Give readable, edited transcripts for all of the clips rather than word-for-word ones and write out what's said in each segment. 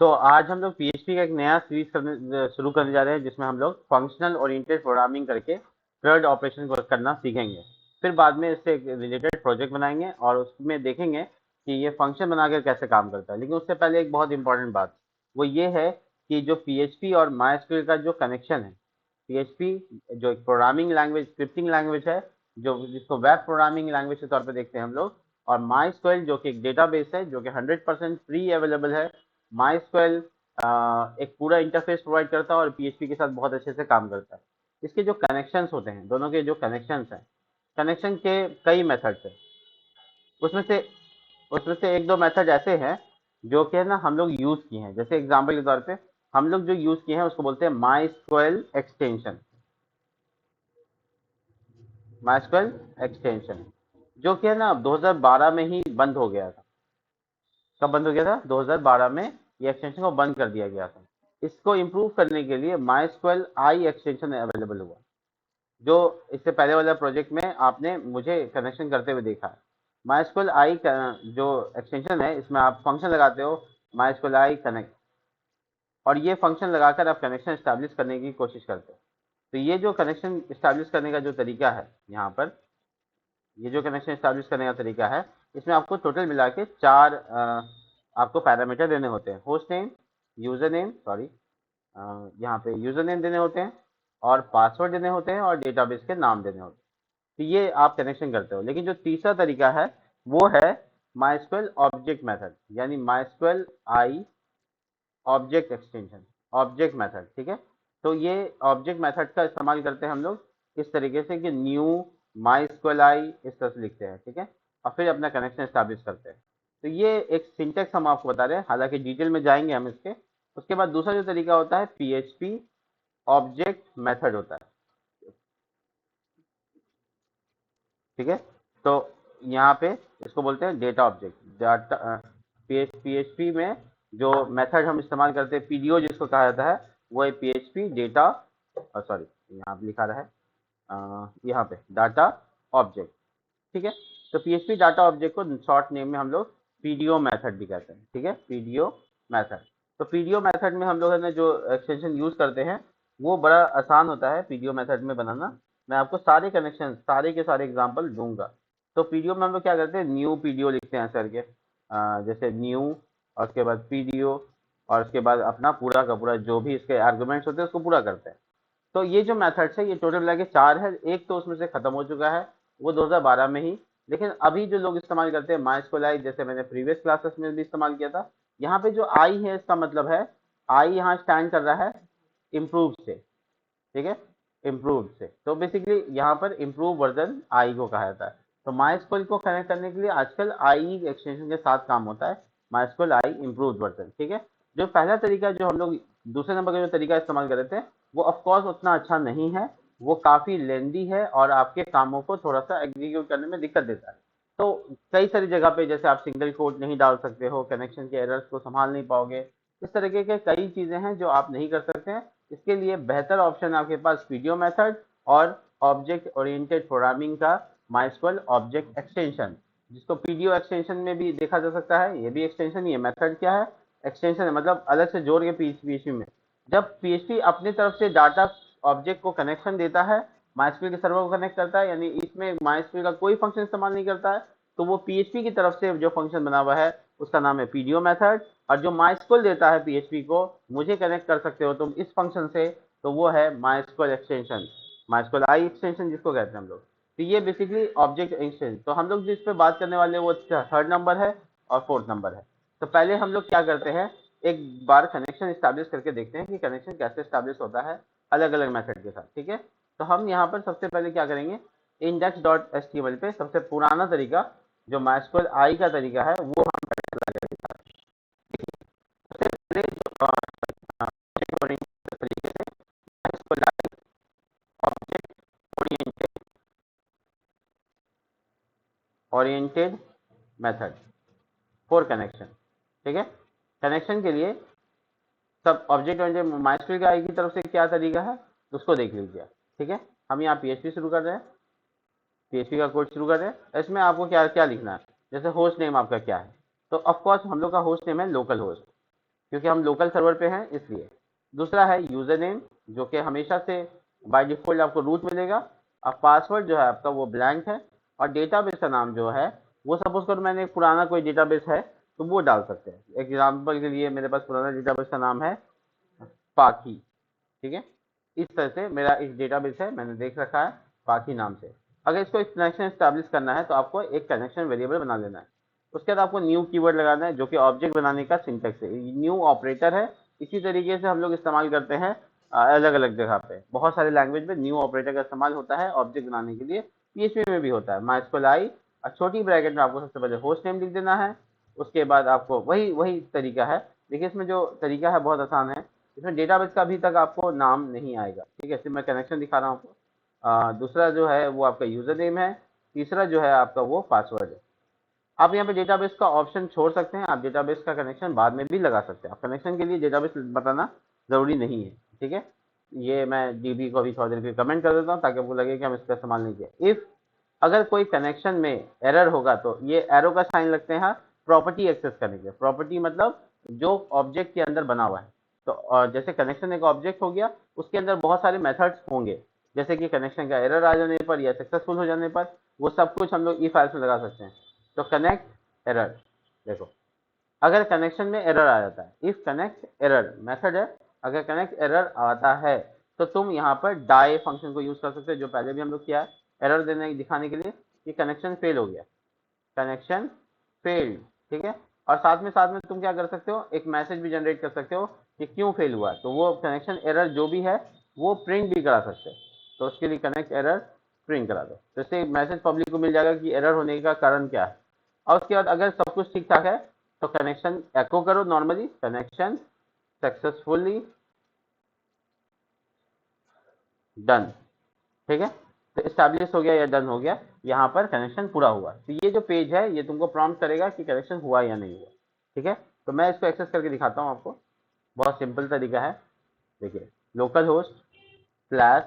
तो आज हम लोग पीएचपी का एक नया सीरीज शुरू करने जा रहे हैं, जिसमें हम लोग फंक्शनल ओरिएंटेड प्रोग्रामिंग करके CRUD ऑपरेशन को करना सीखेंगे। फिर बाद में इससे एक रिलेटेड प्रोजेक्ट बनाएंगे और उसमें देखेंगे कि ये फंक्शन बनाकर कैसे काम करता है। लेकिन उससे पहले एक बहुत इंपॉर्टेंट बात वो ये है कि जो पीएचपी और माइस्क्यूएल का जो कनेक्शन है, पीएचपी जो एक प्रोग्रामिंग लैंग्वेज, स्क्रिप्टिंग लैंग्वेज है, जो जिसको वेब प्रोग्रामिंग लैंग्वेज के तौर पर देखते हैं हम लोग, और माइस्क्यूएल जो कि एक डेटाबेस है जो कि 100% फ्री अवेलेबल है। माइस्क्यूएल एक पूरा इंटरफेस प्रोवाइड करता है और पीएचपी के साथ बहुत अच्छे से काम करता है। इसके जो कनेक्शंस होते हैं, दोनों के जो कनेक्शंस हैं, कनेक्शन के कई मेथड्स हैं। उसमें से उसमें से एक दो मेथड ऐसे हैं जो कि है ना हम लोग यूज किए हैं। जैसे एग्जांपल के तौर पे हम लोग जो यूज किए हैं उसको बोलते हैं माइस्क्यूएल एक्सटेंशन। माइस्क्यूएल एक्सटेंशन जो कि है ना 2012 में ही बंद हो गया था। कब बंद हो गया था? 2012 में ये एक्सटेंशन को बंद कर दिया गया था। इसको इम्प्रूव करने के लिए माइस्क्यूएल आई एक्सटेंशन अवेलेबल हुआ, जो इससे पहले वाला प्रोजेक्ट में आपने मुझे कनेक्शन करते हुए देखा है। माइस्क्यूएल आई का जो एक्सटेंशन है, इसमें आप फंक्शन लगाते हो माइस्क्यूएल आई कनेक्ट, और ये फंक्शन लगाकर आप कनेक्शन स्टैब्लिश करने की कोशिश करते हो। तो ये जो कनेक्शन स्टैब्लिश करने का जो तरीका है यहाँ पर, ये जो कनेक्शन स्टैब्लिश करने का तरीका है, इसमें आपको टोटल मिला के चार आपको पैरामीटर देने होते हैं। Host name, user name, sorry, यहाँ पे यूजर नेम देने होते हैं, और पासवर्ड देने होते हैं, और डेटाबेस के नाम देने होते हैं। तो ये आप कनेक्शन करते हो। लेकिन जो तीसरा तरीका है वो है माइस्क्यूएल ऑब्जेक्ट मेथड, यानी MySQL I object extension, object method. ठीक है, तो ये ऑब्जेक्ट मेथड का इस्तेमाल करते हैं हम लोग इस तरीके से कि न्यू माइस्क्यूएल आई इस तरह से लिखते हैं। ठीक है, और फिर अपना कनेक्शन स्टैब्लिश करते हैं। तो ये एक सिंटेक्स हम आपको बता रहे हैं, हालांकि डिटेल में जाएंगे हम इसके। उसके बाद दूसरा जो तरीका होता है पीएचपी ऑब्जेक्ट मेथड होता है। ठीक है, तो यहाँ पे इसको बोलते हैं डेटा ऑब्जेक्ट। डाटा पीएचपी में जो मेथड हम इस्तेमाल करते हैं, पीडीओ जिसको कहा जाता है, वो है पीएचपी डेटा, सॉरी यहाँ पे लिखा रहा है, यहाँ पे डाटा ऑब्जेक्ट। ठीक है, तो पीएचपी डाटा ऑब्जेक्ट को शॉर्ट नेम में हम लोग पीडीओ मेथड भी कहते हैं। ठीक है, पीडीओ मेथड। तो पीडीओ मेथड में हम लोग है ना जो एक्सटेंशन यूज करते हैं वो बड़ा आसान होता है पीडीओ मेथड में बनाना। मैं आपको सारे कनेक्शन, सारे के सारे एग्जांपल दूंगा। तो पीडीओ में हम लोग क्या करते हैं, न्यू पीडीओ लिखते हैं सर के, जैसे न्यू, और उसके बाद पीडीओ, और उसके बाद अपना पूरा का पूरा जो भी इसके आर्गुमेंट्स होते हैं उसको पूरा करते हैं। तो ये जो मेथड्स है ये टोटल मिला के चार है। एक तो उसमें से खत्म हो चुका है, वो 2012 में ही। लेकिन अभी जो लोग इस्तेमाल करते हैं माइस्क्यूएल आई, जैसे मैंने प्रीवियस क्लासेस में भी इस्तेमाल किया था, यहाँ पे जो आई है इसका मतलब है, आई यहाँ स्टैंड कर रहा है इम्प्रूव से। ठीक है, इम्प्रूव से, तो बेसिकली यहाँ पर इम्प्रूव वर्जन आई को कहा जाता है। तो माइस्क्यूएल को कनेक्ट करने के लिए आजकल आई एक्सटेंशन के साथ काम होता है, माइस्क्यूएल आई इम्प्रूव वर्जन। ठीक है, जो पहला तरीका जो हम लोग दूसरे नंबर का जो तरीका इस्तेमाल कर रहे थे, वो ऑफकोर्स उतना अच्छा नहीं है, वो काफ़ी लेंदी है और आपके कामों को थोड़ा सा एग्जीक्यूट करने में दिक्कत देता है। तो कई सारी जगह पे जैसे आप सिंगल कोट नहीं डाल सकते हो, कनेक्शन के एरर्स को संभाल नहीं पाओगे, इस तरीके के कई चीज़ें हैं जो आप नहीं कर सकते हैं। इसके लिए बेहतर ऑप्शन आपके पास पीडीओ मेथड और ऑब्जेक्ट ओरिएंटेड प्रोग्रामिंग का माइस्क्यूएल ऑब्जेक्ट एक्सटेंशन, जिसको पीडीओ एक्सटेंशन में भी देखा जा सकता है। ये भी एक्सटेंशन, ये मेथड क्या है, एक्सटेंशन है, मतलब अलग से जोड़ के पीएचपी में जब पीएचपी अपनी तरफ से डाटा ऑब्जेक्ट को कनेक्शन देता है, माइस्क्यूएल के सर्वर को कनेक्ट करता है, यानी इसमें माइस्क्यूएल का कोई फंक्शन इस्तेमाल नहीं करता है, तो वो पीएचपी की तरफ से जो फंक्शन बना हुआ है उसका नाम है पीडीओ मेथड। और जो माइस्क्यूएल देता है पीएचपी को, मुझे कनेक्ट कर सकते हो तुम इस फंक्शन से, तो वो है माइस्क्यूएल एक्सटेंशन, माइस्क्यूएल आई एक्सटेंशन जिसको कहते हैं हम लोग। तो ये बेसिकली ऑब्जेक्ट एक्सटेंशन। तो हम लोग जिस पे बात करने वाले हैं वो थर्ड नंबर है और फोर्थ नंबर है। तो पहले हम लोग क्या करते हैं, एक बार कनेक्शन स्टैब्लिश करके देखते हैं कि कनेक्शन कैसे स्टैब्लिश होता है अलग अलग मेथड के साथ। ठीक है, तो हम यहाँ पर सबसे पहले क्या करेंगे, index dot H T M L पे सबसे पुराना तरीका जो माइस्क्यूएल आई का तरीका है वो हम पहले चला के देखते हैं। सबसे पहले जो तरीके से MySQL I object oriented oriented method for connection. ठीक है, कनेक्शन के लिए सब ऑब्जेक्ट ओरिएंटेड माइस्क्यूएल आई की तरफ से क्या तरीका है उसको देख लीजिए। ठीक है, हम यहाँ पीएचपी शुरू कर रहे हैं, पीएचपी का कोड शुरू कर रहे हैं। इसमें आपको क्या क्या लिखना है, जैसे होस्ट नेम आपका क्या है, तो ऑफ कोर्स हम लोग का होस्ट नेम है लोकल होस्ट। क्योंकि हम लोकल सर्वर पे हैं इसलिए। दूसरा है यूजर नेम, जो कि हमेशा से बाय डिफॉल्ट आपको रूट मिलेगा। अब पासवर्ड जो है आपका वो ब्लैंक है। और डेटाबेस का नाम जो है वो सपोज करो मैंने एक पुराना कोई डेटाबेस है तो वो डाल सकते हैं। एग्जाम्पल के लिए मेरे पास पुराना डेटाबेस का नाम है पाखी, ठीक है। इस तरह से मेरा एक डेटाबेस है, मैंने देख रखा है पाखी नाम से। अगर इसको एक कनेक्शन एस्टैब्लिश करना है तो आपको एक कनेक्शन वेरिएबल बना लेना है। उसके बाद आपको न्यू कीवर्ड लगाना है, जो कि ऑब्जेक्ट बनाने का सिंटेक्स है, न्यू ऑपरेटर है। इसी तरीके से हम लोग इस्तेमाल करते हैं अलग अलग जगह पे, बहुत सारे लैंग्वेज में न्यू ऑपरेटर का इस्तेमाल होता है ऑब्जेक्ट बनाने के लिए। पीएचपी में भी होता है। MySQL और छोटी ब्रैकेट में आपको सबसे पहले होस्ट नेम लिख देना है। उसके बाद आपको वही वही तरीका है। देखिए इसमें जो तरीका है बहुत आसान है। इसमें डेटाबेस का अभी तक आपको नाम नहीं आएगा, ठीक है। सिर्फ मैं कनेक्शन दिखा रहा हूँ आपको। दूसरा जो है वो आपका यूजर नेम है। तीसरा जो है आपका वो पासवर्ड है। आप यहाँ पे डेटाबेस का ऑप्शन छोड़ सकते हैं, आप डेटाबेस का कनेक्शन बाद में भी लगा सकते हैं। आप कनेक्शन के लिए डेटाबेस बताना जरूरी नहीं है, ठीक है। ये मैं डीबी को अभी थोड़ी देर के कमेंट कर देता हूँ ताकि आपको लगे कि हम इसका इस्तेमाल नहीं किया। इफ अगर कोई कनेक्शन में एरर होगा तो ये एरो का साइन लगते हैं प्रॉपर्टी एक्सेस करने के। प्रॉपर्टी मतलब जो ऑब्जेक्ट के अंदर बना हुआ है। तो जैसे कनेक्शन एक ऑब्जेक्ट हो गया, उसके अंदर बहुत सारे मेथड्स होंगे, जैसे कि कनेक्शन का एरर आ जाने पर या सक्सेसफुल हो जाने पर वो सब कुछ हम लोग ई फाइल्स में लगा सकते हैं। तो कनेक्ट एरर, देखो अगर कनेक्शन में एरर आ जाता है, इफ कनेक्ट एरर मेथड है, अगर कनेक्ट एरर आता है तो तुम यहाँ पर डाई फंक्शन को यूज कर सकते हो, जो पहले भी हम लोग किया है एरर देने दिखाने के लिए कि कनेक्शन फेल हो गया, कनेक्शन फेल्ड, ठीक है। और साथ में तुम क्या कर सकते हो, एक मैसेज भी जनरेट कर सकते हो कि क्यों फेल हुआ। तो वो कनेक्शन एरर जो भी है वो प्रिंट भी करा सकते हो। तो उसके लिए कनेक्ट एरर प्रिंट करा दो, तो इससे मैसेज पब्लिक को मिल जाएगा कि एरर होने का कारण क्या है। और उसके बाद अगर सब कुछ ठीक ठाक है तो कनेक्शन एको करो नॉर्मली, कनेक्शन सक्सेसफुली डन, ठीक है। तो एस्टैब्लिश हो गया या डन हो गया, यहाँ पर कनेक्शन पूरा हुआ। तो ये जो पेज है ये तुमको प्रॉम्प्ट करेगा कि कनेक्शन हुआ या नहीं हुआ, ठीक है। तो मैं इसको एक्सेस करके दिखाता हूँ आपको, बहुत सिंपल तरीका है। देखिए लोकल होस्ट स्लैश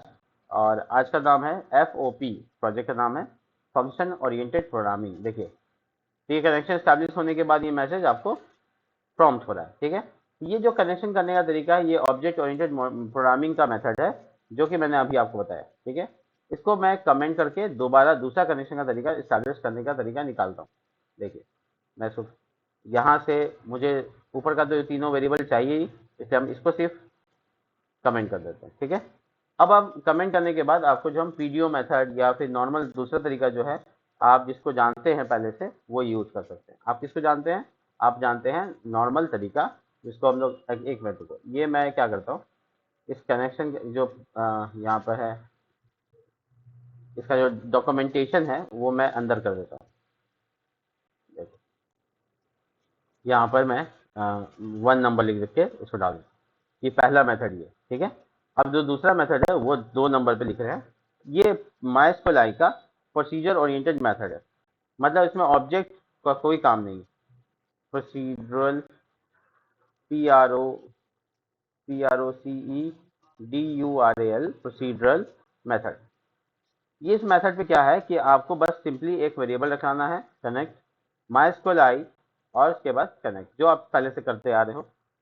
और आज का नाम है FOP, प्रोजेक्ट का नाम है फंक्शन ओरिएंटेड प्रोग्रामिंग। देखिए ये कनेक्शन एस्टैब्लिश होने के बाद ये मैसेज आपको प्रॉम्प्ट हो रहा है, ठीक है। ये जो कनेक्शन करने का तरीका है ये ऑब्जेक्ट ओरिएंटेड प्रोग्रामिंग का मेथड है, जो कि मैंने अभी आपको बताया, ठीक है। इसको मैं कमेंट करके दोबारा दूसरा कनेक्शन का तरीका एस्टैब्लिश करने का तरीका निकालता हूँ। देखिए मैं सिर्फ यहाँ से, मुझे ऊपर का तो तीनों वेरिएबल चाहिए ही, इसलिए हम इसको सिर्फ कमेंट कर देते हैं, ठीक है। अब आप कमेंट करने के बाद आपको जो हम पीडीओ मेथड या फिर नॉर्मल दूसरा तरीका जो है आप जिसको जानते हैं पहले से वो यूज कर सकते हैं। आप किसको जानते हैं, आप जानते हैं नॉर्मल तरीका, जिसको हम लोग एक मिनट को, ये मैं क्या करता हूँ इस कनेक्शन जो यहाँ पर है इसका जो डॉक्यूमेंटेशन है वो मैं अंदर कर देता हूँ। देखो यहाँ पर मैं 1 नंबर लिख के इसको डाल दूँ, ये पहला मेथड ये, ठीक है। अब जो दूसरा मेथड है वो 2 नंबर पे लिख रहे हैं, ये MySQL का प्रोसीजर ओरिएंटेड मेथड है। मतलब इसमें ऑब्जेक्ट का कोई काम नहीं, प्रोसीडरल PROCEDURAL प्रोसीडरल मेथड। ये इस मेथड पे क्या है कि आपको बस सिंपली एक वेरिएबल रखना है कनेक्ट MySQL और उसके बाद कनेक्ट, जो आप पहले से करते आ रहे हो।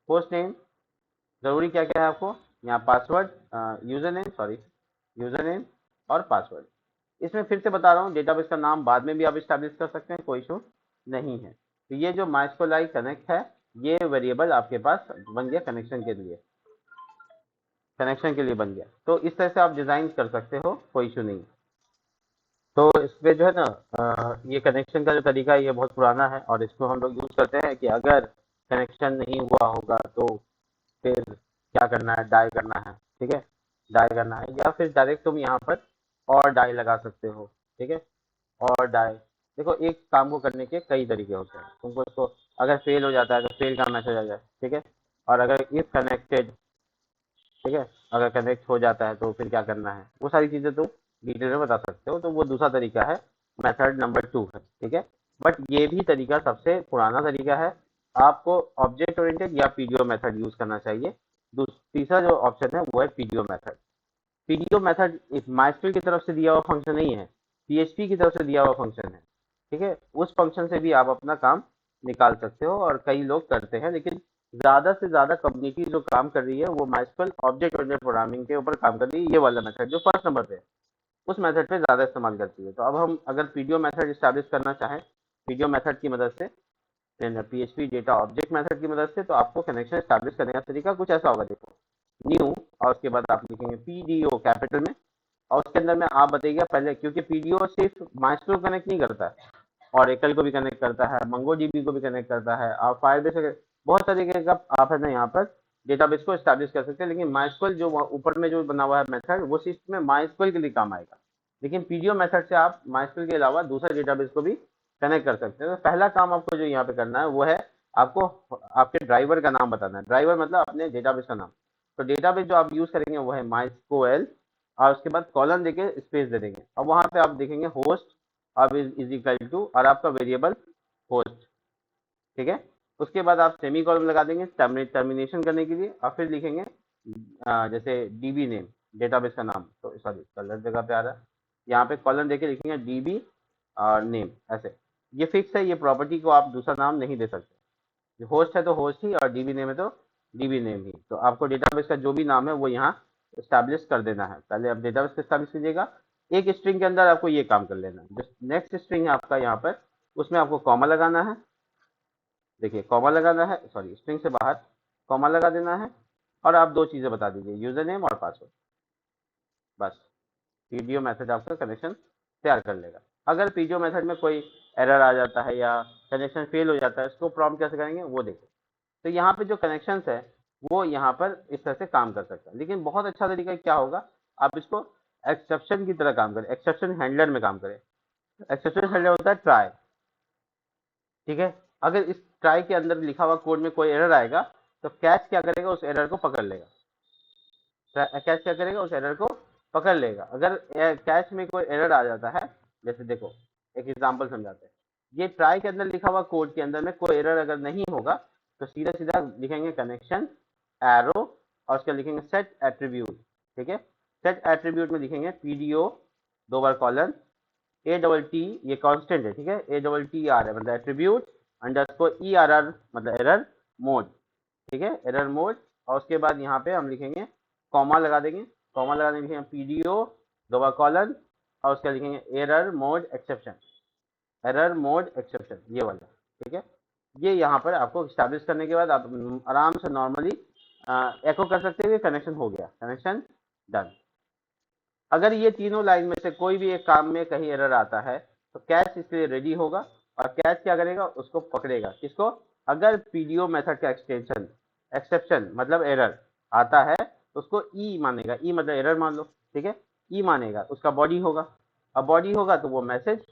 होस्ट नेम जरूरी क्या क्या है आपको, यहाँ पासवर्ड यूजर नेम और पासवर्ड। इसमें फिर से बता रहा हूँ डेटाबेस का नाम बाद में भी आप स्टैब्लिश कर सकते हैं, कोई इशू नहीं है। तो ये जो MySQL कनेक्ट है ये वेरिएबल आपके पास बन गया कनेक्शन के लिए बन गया। तो इस तरह से आप डिजाइन कर सकते हो, कोई इशू नहीं। तो इसमें जो है ना ये कनेक्शन का जो तरीका है ये बहुत पुराना है और इसको हम लोग यूज करते हैं कि अगर कनेक्शन नहीं हुआ होगा तो फिर क्या करना है, डाई करना है, ठीक है। डाई करना है या फिर डायरेक्ट तुम यहाँ पर और डाई लगा सकते हो, ठीक है। और डाई, देखो एक काम को करने के कई तरीके होते हैं। तुमको इसको अगर फेल हो जाता है तो फेल का मैसेज आ जाए, ठीक है। और अगर इफ कनेक्टेड, ठीक है, अगर कनेक्ट हो जाता है तो फिर क्या करना है, वो सारी चीजें तुम डिटेल में बता सकते हो। तो वो दूसरा तरीका है, मेथड नंबर 2 है, ठीक है। बट ये भी तरीका सबसे पुराना तरीका है। आपको ऑब्जेक्ट ओरिएंटेड या पीडीओ मेथड यूज करना चाहिए। तीसरा जो ऑप्शन है वो है PDO method. PDO method MySQL की तरफ से दिया हुआ फंक्शन नहीं है, PHP की तरफ से दिया हुआ फंक्शन है, ठीक है। उस फंक्शन से भी आप अपना काम निकाल सकते हो और कई लोग करते हैं, लेकिन ज्यादा से ज्यादा कम्युनिटी जो काम कर रही है वो माइस्क्ल ऑब्जेक्ट ओरिएंटेड प्रोग्रामिंग के ऊपर काम कर रही है, ये वाला मेथड जो फर्स्ट नंबर पे है, उस मेथड पे ज्यादा इस्तेमाल करती है। तो अब हम अगर पीडीओ मेथड स्टैब्लिश करना चाहें पीडीओ मेथड की मदद से, पीएचपी डेटा ऑब्जेक्ट मेथड की मदद से, तो आपको कनेक्शन स्टैब्लिश करने का तरीका कुछ ऐसा होगा। देखो, न्यू, और उसके बाद आप लिखेंगे पीडीओ कैपिटल में, और उसके अंदर में आप बताइएगा पहले, क्योंकि पीडीओ सिर्फ माइस्क्ल कनेक्ट नहीं करता है, ऑरेकल को भी कनेक्ट करता है, मंगोडीबी को भी कनेक्ट करता है, आप फायरबेस, बहुत तरीके का आप है ना यहाँ पर डेटाबेस को स्टैब्लिश कर सकते हैं। लेकिन माइस्क्ल जो ऊपर में जो बना हुआ है मेथड, वो सिर्फ में माइस्क्ल के लिए काम आएगा। लेकिन पीडीओ मेथड से आप माइस्क्ल के अलावा दूसरे डेटाबेस को भी कनेक्ट कर सकते हैं। तो पहला काम आपको जो यहाँ पे करना है वो है आपको आपके ड्राइवर का नाम बताना है। ड्राइवर मतलब अपने डेटाबेस का नाम। तो डेटाबेस जो आप यूज करेंगे वो है माइस्क्ल, और उसके बाद कॉलन देके स्पेस दे देंगे, और वहां पे आप देखेंगे होस्ट अब इज इक्वल टू और आपका वेरिएबल होस्ट, ठीक है। उसके बाद आप सेमी कॉलन लगा देंगे टर्मिनेशन करने के लिए, और फिर लिखेंगे जैसे डीबी नेम, डेटाबेस का नाम, तो सॉरी कलर जगह पे आ रहा है, यहाँ पे कॉलन देके लिखेंगे डीबी और नेम, ऐसे। ये फिक्स है, ये प्रॉपर्टी को आप दूसरा नाम नहीं दे सकते। होस्ट है तो होस्ट ही, और डीबी नेम है तो डीबी नेम ही। तो आपको डेटाबेस का जो भी नाम है वो यहाँ स्टैब्लिश कर देना है। पहले आप डेटाबेस को स्टैब्लिश कीजिएगा, एक स्ट्रिंग के अंदर आपको ये काम कर लेना है। जो नेक्स्ट स्ट्रिंग है आपका यहाँ पर, उसमें आपको कॉमा लगाना है। देखिए कॉमा लगाना है, सॉरी स्ट्रिंग से बाहर कॉमा लगा देना है, और आप दो चीज़ें बता दीजिए, यूजर नेम और पासवर्ड, बस। पीडीओ मेथड आपका कनेक्शन तैयार कर लेगा। अगर पीडीओ मेथड में कोई एरर आ जाता है या कनेक्शन फेल हो जाता है, इसको प्रॉम्प्ट कैसे करेंगे वो देखो। तो यहाँ पे जो कनेक्शंस है वो यहाँ पर इस तरह से काम कर सकता है। लेकिन बहुत अच्छा तरीका क्या होगा, आप इसको एक्सेप्शन की तरह काम करें, एक्सेप्शन हैंडलर में काम करें। एक्सेप्शन हैंडलर होता है ट्राई, ठीक है। अगर इस ट्राई के अंदर लिखा हुआ कोड में कोई एरर आएगा, तो कैच क्या करेगा, उस एरर को पकड़ लेगा। कैच क्या करेगा, उस एरर को पकड़ लेगा। अगर कैच में कोई एरर आ जाता है, जैसे देखो एक एग्जांपल समझाते हैं, ये ट्राई के अंदर लिखा हुआ कोड के अंदर में कोई एरर अगर नहीं होगा, तो सीधा सीधा लिखेंगे कनेक्शन एरो, और उसका लिखेंगे सेट एट्रीब्यूट, ठीक है। सेट एट्रीब्यूट में लिखेंगे पीडीओ दो बार कॉलन ए डबल टी, ये कांस्टेंट है, ठीक है, ए डबल टी आर है मतलब attribute, underscore E R R मतलब एरर मोड, ठीक है, एरर मोड। और उसके बाद यहाँ पे हम लिखेंगे कॉमा लगा देंगे, कॉमा लगा देंगे लिखेंगे पीडीओ दो बार कॉलन, और उसका लिखेंगे error mode exception, error mode exception, ये वाला, ठीक है। ये यहाँ पर आपको स्टैब्लिश करने के बाद आप आराम से नॉर्मली एको कर सकते हैं, कनेक्शन हो गया, कनेक्शन डन। अगर ये तीनों लाइन में से कोई भी एक काम में कहीं एरर आता है, तो कैच इसके लिए रेडी होगा, और कैच क्या करेगा, उसको पकड़ेगा, किसको, अगर पीडीओ मेथड का एक्सटेंशन एक्सेप्शन मतलब एरर आता है, तो उसको ई मानेगा, ई मतलब एरर मान लो, ठीक है, ई मानेगा, उसका बॉडी होगा। अब बॉडी होगा तो वो मैसेज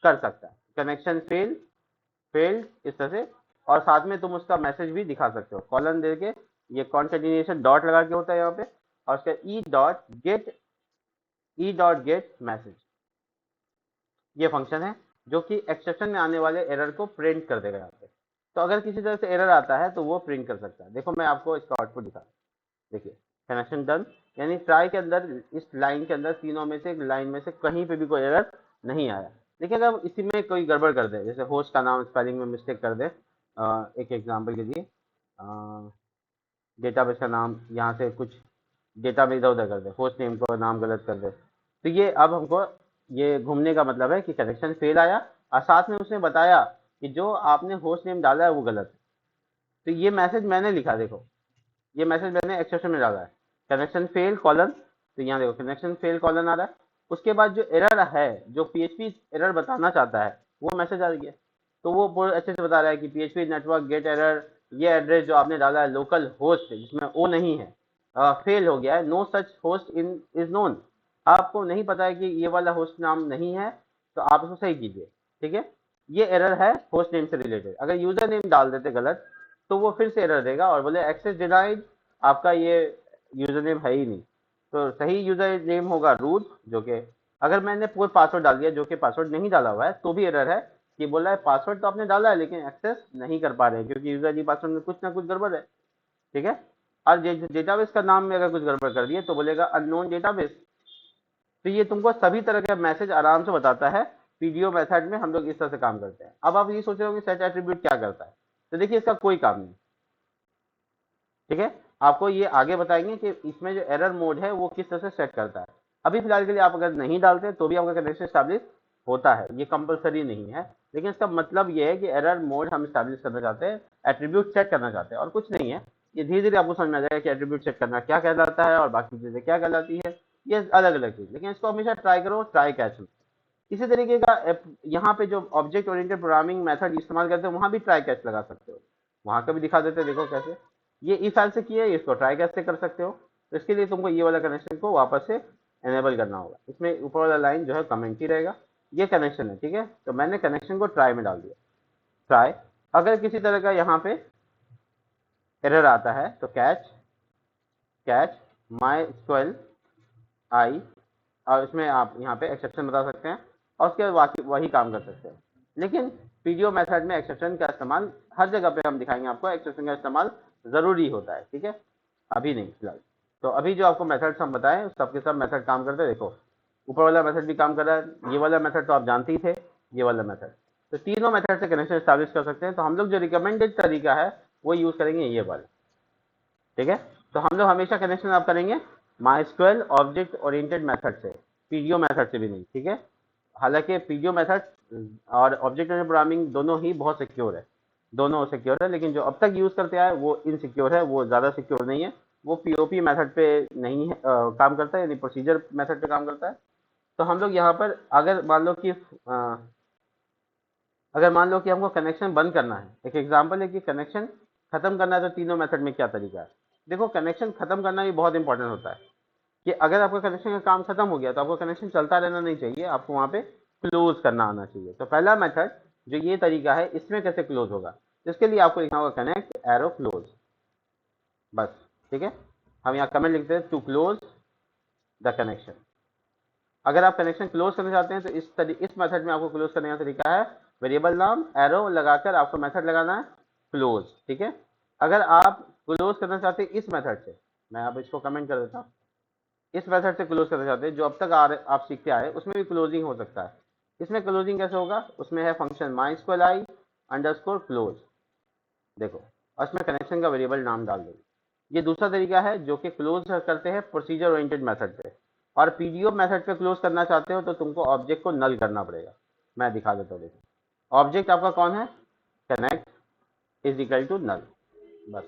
कर सकता है कनेक्शन फेल्ड इस तरह से, और साथ में तुम उसका मैसेज भी दिखा सकते हो कॉलन दे के, ये कॉन्केटिनेशन डॉट लगा के होता है यहाँ पे, और उसका ई डॉट गेट मैसेज, ये फंक्शन है जो कि एक्सेप्शन में आने वाले एरर को प्रिंट कर देगा यहाँ पे। तो अगर किसी तरह से एरर आता है तो वो प्रिंट कर सकता है। देखो मैं आपको इसका आउटपुट दिखा, देखिए कनेक्शन डन, यानी ट्राई के अंदर इस लाइन के अंदर तीनों में से लाइन में से कहीं पे भी कोई एरर नहीं आया। देखिए अगर इसी में कोई गड़बड़ कर दे, जैसे होस्ट का नाम स्पेलिंग में मिस्टेक कर दे, एक एग्जाम्पल के लिए डेटाबेस का नाम यहाँ से कुछ डेटा में इधर उधर कर दे, होस्ट नेम को नाम गलत कर दे, तो ये अब हमको ये घूमने का मतलब है कि कनेक्शन फेल आया, और साथ में उसने बताया कि जो आपने होस्ट नेम डाला है वो गलत है। तो ये मैसेज मैंने लिखा, देखो ये मैसेज मैंने एक्सेप्शन में डाला है, कनेक्शन फेल कॉलन, तो यहाँ देखो कनेक्शन फेल कॉलन आ रहा है। उसके बाद जो एरर है, जो पीएचपी एरर बताना चाहता है, वो मैसेज आ गया। तो वो बहुत अच्छे से बता रहा है कि पीएचपी नेटवर्क गेट एरर, ये एड्रेस जो आपने डाला है लोकल होस्ट जिसमें ओ नहीं है, फेल हो गया है, no such host in is known, आपको नहीं पता है कि ये वाला होस्ट नाम नहीं है, तो आप उसको सही कीजिए, ठीक है। ये एरर है होस्ट नेम से रिलेटेड। अगर यूजर नेम डाल देते गलत, तो वो फिर से एरर देगा और बोले एक्सेस डिनाइड, आपका ये यूजर नेम है ही नहीं। तो सही यूजर नेम होगा रूट, जो कि अगर मैंने कोई पासवर्ड डाल दिया जो कि पासवर्ड नहीं डाला हुआ है, तो भी एरर है कि बोला है पासवर्ड तो आपने डाला है लेकिन एक्सेस नहीं कर पा रहे हैं क्योंकि यूजर डी पासवर्ड में कुछ ना कुछ गड़बड़ है, ठीक है। और डेटाबेस का नाम में अगर कुछ गड़बड़ कर दिए तो बोलेगा अननोन डेटाबेस। तो ये तुमको सभी तरह के मैसेज आराम से बताता है। पीडीओ मेथड में हम लोग इस तरह से काम करते हैं। अब आप ये सोच रहे हो कि सेट एट्रीब्यूट क्या करता है, तो देखिए इसका कोई काम नहीं। ठीक है, आपको ये आगे बताएंगे कि इसमें जो एरर मोड है वो किस तरह से सेट करता है। अभी फिलहाल के लिए आप अगर नहीं डालते तो भी आपका कनेक्शन स्टैब्लिश होता है, ये कंपलसरी नहीं है, लेकिन इसका मतलब ये है कि एरर मोड हम स्टैब्लिश करना चाहते हैं, एट्रीब्यूट सेट करना चाहते हैं, और कुछ नहीं है। ये धीरे धीरे आपको समझ में आ जाएगा कि एट्रीब्यूट सेट करना क्या कहलाता है और बाकी चीजें क्या कहलाती है, ये अलग अलग चीज, लेकिन इसको हमेशा ट्राई करो, ट्राई कैच में। इसी तरीके का यहाँ पे जो ऑब्जेक्ट ओरिएंटेड प्रोग्रामिंग मेथड इस्तेमाल करते हैं वहां भी ट्राई कैच लगा सकते हो, वहां का भी दिखा देते हैं, देखो कैसे। ये इस साल से किया है, इसको ट्राई कैसे कर सकते हो, तो इसके लिए तुमको ये वाला कनेक्शन को वापस से एनेबल करना होगा। इसमें ऊपर वाला लाइन जो है कमेंट ही रहेगा, ये कनेक्शन है, ठीक है। तो मैंने कनेक्शन को ट्राई में डाल दिया, ट्राई। अगर किसी तरह का यहाँ पे एरर आता है तो कैच कैच माई स्क्वेल आई, और इसमें आप यहाँ पे एक्सेप्शन बता सकते हैं और उसके बाद वही काम कर सकते हैं। लेकिन पीडीओ मेथड में एक्सेप्शन का इस्तेमाल हर जगह पे हम दिखाएंगे आपको, एक्सेप्शन का इस्तेमाल जरूरी होता है, ठीक है, अभी नहीं फिलहाल। तो अभी जो आपको मेथड्स हम बताएं सबके सब मेथड काम करते हैं, देखो ऊपर वाला मेथड भी काम कर रहा है, ये वाला मेथड तो आप जानते ही थे, ये वाला मेथड, तो तीनों मेथड से कनेक्शन स्टैब्लिश कर सकते हैं। तो हम लोग जो रिकमेंडेड तरीका है वो यूज करेंगे ये वाला, ठीक है। तो हम लोग हमेशा कनेक्शन आप करेंगे माइस्क्वेल ऑब्जेक्ट ओरिएंटेड मेथड से, पीडीओ मेथड से भी नहीं, ठीक है। हालांकि पीडीओ मेथड और ऑब्जेक्ट ओरिएंटेड प्रोग्रामिंग दोनों ही बहुत सिक्योर है, दोनों सिक्योर है, लेकिन जो अब तक यूज करते आए वो इनसिक्योर है, वो ज्यादा सिक्योर नहीं है, वो पीओपी मेथड पे नहीं है, काम करता है, यानी प्रोसीजर मेथड पे काम करता है। तो हम लोग यहाँ पर अगर मान लो कि अगर मान लो कि हमको कनेक्शन बंद करना है, एक एग्जांपल है कि कनेक्शन खत्म करना है, तो तीनों मेथड में क्या तरीका है। देखो कनेक्शन खत्म करना भी बहुत इंपॉर्टेंट होता है, कि अगर आपका कनेक्शन का काम खत्म हो गया तो आपको कनेक्शन चलता रहना नहीं चाहिए, आपको वहां पे क्लोज करना आना चाहिए। तो पहला मेथड जो ये तरीका है इसमें कैसे क्लोज होगा, इसके लिए आपको लिखना होगा कनेक्ट एरो क्लोज, बस, ठीक है। हम यहाँ कमेंट लिखते हैं टू क्लोज द कनेक्शन। अगर आप कनेक्शन क्लोज करना चाहते हैं तो इस मेथड में आपको क्लोज करने का तरीका है वेरिएबल नाम एरो लगाकर आपको मेथड लगाना है क्लोज, ठीक है। अगर आप क्लोज करना चाहते हैं इस मेथड से, मैं अब इसको कमेंट कर देता हूँ, इस मेथड से क्लोज करना चाहते हैं जो अब तक आप सीखते आए उसमें भी क्लोजिंग हो सकता है। इसमें क्लोजिंग कैसे होगा, उसमें है function my स्क्वेल I underscore close, देखो, और इसमें कनेक्शन का वेरिएबल नाम डाल दो। ये दूसरा तरीका है जो कि क्लोज करते हैं प्रोसीजर ओरिएंटेड मेथड पे, और पीडीओ मेथड पे क्लोज करना चाहते हो तो तुमको ऑब्जेक्ट को नल करना पड़ेगा। मैं दिखा देता हूँ, देखो ऑब्जेक्ट आपका कौन है, connect is equal to null, बस।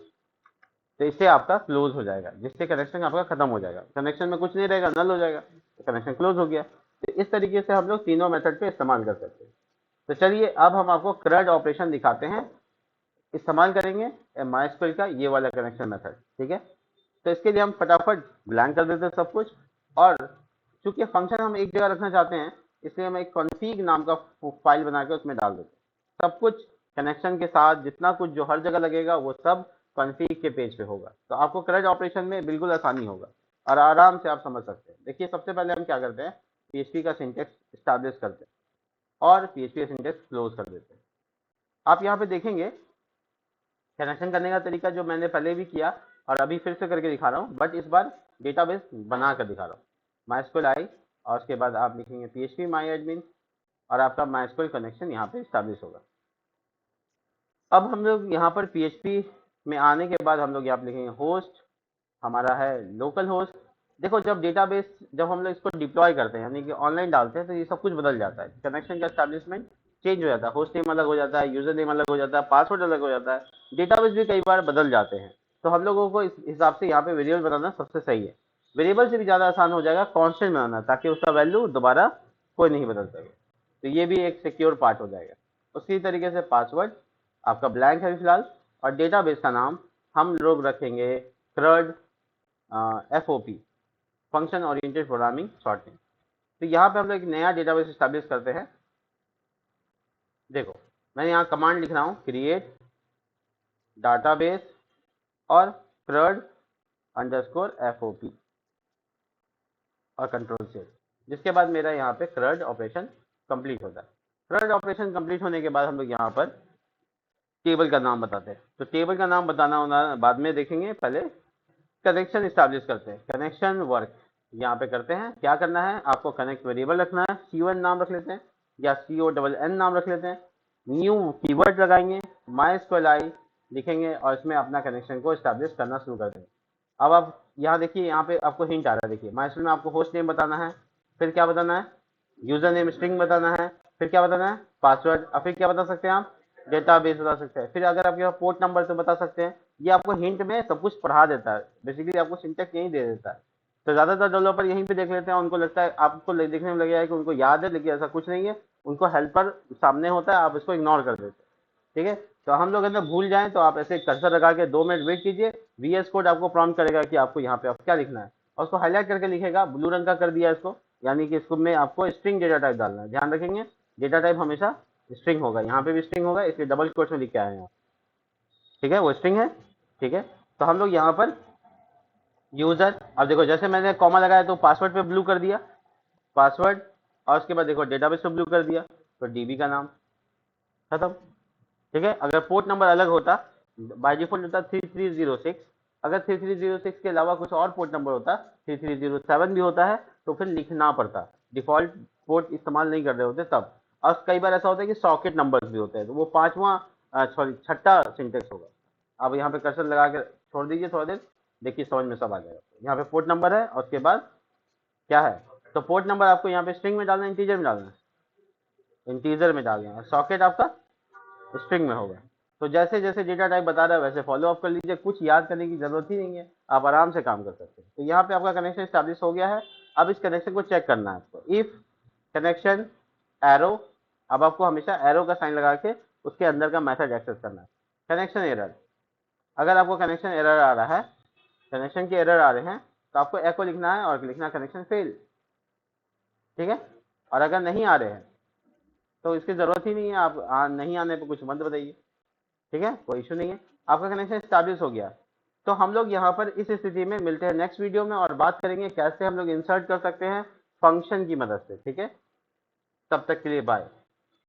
तो इससे आपका क्लोज हो जाएगा, जिससे कनेक्शन आपका खत्म हो जाएगा, कनेक्शन में कुछ नहीं रहेगा, नल हो जाएगा, तो कनेक्शन क्लोज हो गया। तो इस तरीके से हम लोग तीनों मेथड पे इस्तेमाल कर सकते हैं। तो चलिए अब हम आपको क्रड ऑपरेशन दिखाते हैं, इस्तेमाल करेंगे माइस्क्वेल का ये वाला कनेक्शन मेथड, ठीक है। तो इसके लिए हम फटाफट ब्लैंक कर देते हैं सब कुछ, और चूंकि फंक्शन हम एक जगह रखना चाहते हैं इसलिए हम एक कॉन्फिग नाम का फाइल बना के उसमें डाल देते हैं। सब कुछ कनेक्शन के साथ जितना कुछ जो हर जगह लगेगा वो सब कॉन्फिग के पेज पे होगा, तो आपको क्रड ऑपरेशन में बिल्कुल आसानी होगा और आराम से आप समझ सकते हैं। देखिए सबसे पहले हम क्या करते हैं, पीएचपी का सिंटेक्स स्टैब्लिश करते हैं और पीएचपी का सिंटेक्स क्लोज कर देते हैं। आप यहाँ पे देखेंगे कनेक्शन करने का तरीका जो मैंने पहले भी किया और अभी फिर से करके दिखा रहा हूँ, बट इस बार डेटाबेस बना कर दिखा रहा हूँ। माइस्क्वेल आई और उसके बाद आप लिखेंगे php माई एडमिन और आपका माइस्क्वेल कनेक्शन यहाँ पे स्टैब्लिश होगा। अब हम लोग यहाँ पर php में आने के बाद हम लोग यहाँ पे लिखेंगे होस्ट, हमारा है लोकल होस्ट। देखो जब डेटाबेस जब हम लोग इसको डिप्लॉय करते हैं यानी कि ऑनलाइन डालते हैं तो ये सब कुछ बदल जाता है, कनेक्शन का एस्टैब्लिशमेंट चेंज हो जाता है, होस्ट नेम अलग हो जाता है, यूजर नेम अलग हो जाता है, पासवर्ड अलग हो जाता है, डेटाबेस भी कई बार बदल जाते हैं। तो हम लोगों को इस हिसाब से यहाँ पे वेरिएबल बनाना सबसे सही है। वेरिएबल से भी ज़्यादा आसान हो जाएगा कॉन्स्टेंट बनाना, ताकि उसका वैल्यू दोबारा कोई नहीं बदल सके, तो ये भी एक सिक्योर पार्ट हो जाएगा। उसी तरीके से पासवर्ड आपका ब्लैंक है फिलहाल, और डेटाबेस का नाम हम लोग रखेंगे क्रड FOP, function oriented programming shortcut. तो यहाँ पे हम लोग एक नया डेटाबेस स्टैब्लिश करते हैं। देखो मैं यहाँ कमांड लिख रहा हूँ क्रिएट डाटाबेस और क्रड अंडरस्कोर FOP और कंट्रोल से, जिसके बाद मेरा यहाँ पे क्रड ऑपरेशन कंप्लीट होता है। क्रड ऑपरेशन कंप्लीट होने के बाद हम लोग यहाँ पर टेबल का नाम बताते हैं। तो टेबल का नाम बताना होना बाद में देखेंगे, पहले कनेक्शन स्टैब्लिश करते हैं। कनेक्शन वर्क यहाँ पे करते हैं, क्या करना है आपको कनेक्ट वेरिएबल रखना है, C1 नाम रख लेते हैं या CONN नाम रख लेते हैं। न्यू कीवर्ड लगाएंगे माई स्क्वेल आई, लिखेंगे और इसमें अपना कनेक्शन को इस्टेब्लिश करना शुरू कर देंगे। अब आप यहाँ देखिए, यहाँ पे आपको हिंट आ रहा है, देखिए माइस्क्यूएल में आपको होस्ट नेम बताना है, फिर क्या बताना है, यूजर नेम स्ट्रिंग बताना है, फिर क्या बताना है, पासवर्ड, और फिर क्या बता सकते हैं आप, डेटाबेस बता सकते हैं, फिर अगर आपके पास पोर्ट नंबर तो बता सकते हैं। ये आपको हिंट में सब कुछ पढ़ा देता है, बेसिकली आपको सिंटेक्स यही दे देता है। तो ज़्यादातर डेवलपर यहीं पे देख लेते हैं, उनको लगता है, आपको देखने में लगेगा कि उनको याद है, लेकिन ऐसा कुछ नहीं है, उनको हेल्पर सामने होता है, आप इसको इग्नोर कर देते हैं। ठीक है, तो हम लोग अगर भूल जाएं तो आप ऐसे कर्सर लगा के 2 मिनट वेट कीजिए, VS कोड आपको प्रॉम्प्ट करेगा कि आपको यहाँ पे आप क्या लिखना है, और उसको हाईलाइट करके लिखेगा, ब्लू रंग का कर दिया इसको, यानी कि इसको में आपको स्ट्रिंग डेटा टाइप डालना है। ध्यान रखेंगे, डेटा टाइप हमेशा स्ट्रिंग होगा, यहाँ पे भी स्ट्रिंग होगा, इसलिए डबल कोट्स में लिख के आए हैं। ठीक है, वो स्ट्रिंग है। ठीक है, तो हम लोग यहाँ पर यूजर, अब देखो जैसे मैंने कॉमा लगाया तो पासवर्ड पे ब्लू कर दिया, पासवर्ड, और उसके बाद देखो डेटाबेस पे ब्लू कर दिया, तो डीबी का नाम खत्म। ठीक है, अगर पोर्ट नंबर अलग होता, बाय डिफॉल्ट होता 3306, अगर 3306 के अलावा कुछ और पोर्ट नंबर होता, 3307 भी होता है, तो फिर लिखना पड़ता, डिफॉल्ट पोर्ट इस्तेमाल नहीं कर रहे होते तब। और कई बार ऐसा होता है कि सॉकेट नंबर्स भी होते हैं, तो वो पांचवा सॉरी छठा सिंटेक्स होगा। अब यहाँ पे कर्सर लगा के छोड़ दीजिए थोड़ा देर, देखिए समझ में सब आ जाएगा। यहाँ पे पोर्ट नंबर है और उसके बाद क्या है, तो पोर्ट नंबर आपको यहाँ पे स्ट्रिंग में डालना है, इंटीजर में डालना है, इंटीजर में डालना है, सॉकेट आपका स्ट्रिंग में होगा। तो जैसे जैसे डेटा टाइप बता रहा है वैसे फॉलो अप कर लीजिए, कुछ याद करने की जरूरत ही नहीं है, आप आराम से काम कर सकते हैं। तो यहाँ पे आपका कनेक्शन स्टैब्लिश हो गया है। अब इस कनेक्शन को चेक करना है आपको, इफ कनेक्शन एरो, अब आपको हमेशा एरो का साइन लगा के उसके अंदर का मैसेज एक्सेस करना है। कनेक्शन एरर, अगर आपको कनेक्शन एरर आ रहा है, कनेक्शन के एरर आ रहे हैं, तो आपको एको लिखना है और लिखना कनेक्शन फेल। ठीक है, और अगर नहीं आ रहे हैं तो इसकी जरूरत ही नहीं है, आप नहीं आने पर कुछ मत बताइए। ठीक है, कोई इशू नहीं है, आपका कनेक्शन स्टैब्लिश हो गया। तो हम लोग यहाँ पर इस स्थिति में मिलते हैं नेक्स्ट वीडियो में, और बात करेंगे कैसे हम लोग इंसर्ट कर सकते हैं फंक्शन की मदद से। ठीक है, तब तक के लिए बाय।